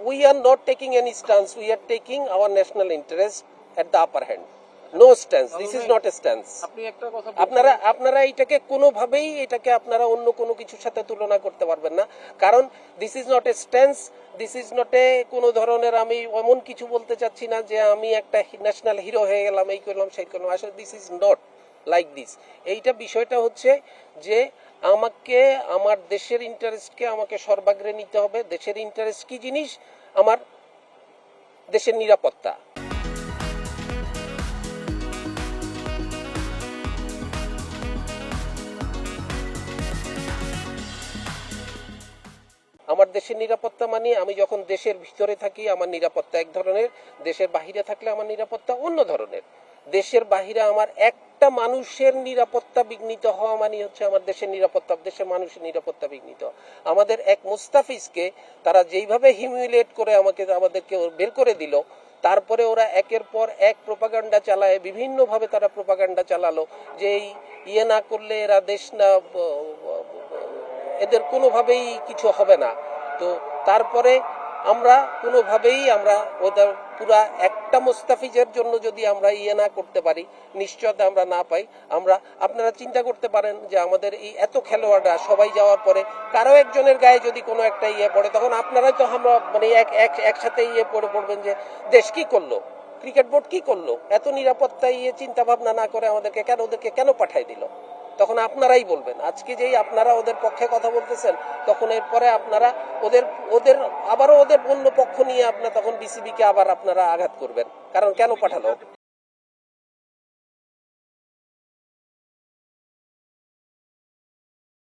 we are not taking any stance. We are taking our national interest at the upper hand. No stance. This is not a stance. আপনারা এটাকে কোনোভাবেই এটাকে আপনারা অন্য কোনো কিছুর সাথে তুলনা করতে পারবেন না, কারণ this is not a stance, this is not a কোনো ধরনের আমি এমন কিছু বলতে চাচ্ছি না যে আমি একটা ন্যাশনাল হিরো হয়ে গেলাম, এই করলাম সেই করলাম। আসলে this is not like this. এইটা বিষয়টা হচ্ছে যে আমাকে আমার দেশের ইন্টারেস্টকে আমাকে সর্বাগ্রে নিতে হবে। দেশের ইন্টারেস্ট কি জিনিস? আমার দেশের নিরাপত্তা। আমার দেশের নিরাপত্তা মানে আমি যখন দেশের ভিতরে থাকি আমার নিরাপত্তা এক ধরনের, দেশের বাহিরে থাকলে আমার নিরাপত্তা অন্য ধরনের। দেশের বাহিরে আমার একটা মানুষের নিরাপত্তা বিঘ্নিত হওয়া মানে হচ্ছে আমার দেশের নিরাপত্তা, দেশের মানুষের নিরাপত্তা বিঘ্নিত। আমাদের এক মুস্তাফিজকে তারা যেইভাবে হিউমিলেট করে আমাদেরকে বের করে দিল, তারপরে ওরা একের পর এক প্রোপাগান্ডা চালায়, বিভিন্নভাবে তারা প্রোপাগান্ডা চালালো যে ইয়ে না করলে এরা দেশ না, এদের কোনোভাবেই কিছু হবে না। তো তারপরে আমরা কোনোভাবেই আমরা ওদের পুরা একটা মুস্তাফিজের জন্য যদি আমরা ইয়ে না করতে পারি, নিশ্চয়তা আমরা না পাই, আমরা আপনারা চিন্তা করতে পারেন যে আমাদের এই এত খেলোয়াড়রা সবাই যাওয়ার পরে কারো একজনের গায়ে যদি কোনো একটা ইয়ে পড়ে, তখন আপনারাই তো আমরা মানে একসাথে ইয়ে পড়বেন যে দেশ কি করলো, ক্রিকেট বোর্ড কি করলো, এত নিরাপত্তা ইয়ে চিন্তা ভাবনা না করে ওদেরকে কেন পাঠাই দিল। তখন আপনারাই বলবেন। আজকে যেই আপনারা ওদের পক্ষে কথা বলতেছেন, তখন এরপরে আপনারা আবারও ওদের অন্য পক্ষ নিয়ে আপনারা তখন বিসিবিকে আবার আপনারা আঘাত করবেন, কারণ কেন পাঠালো।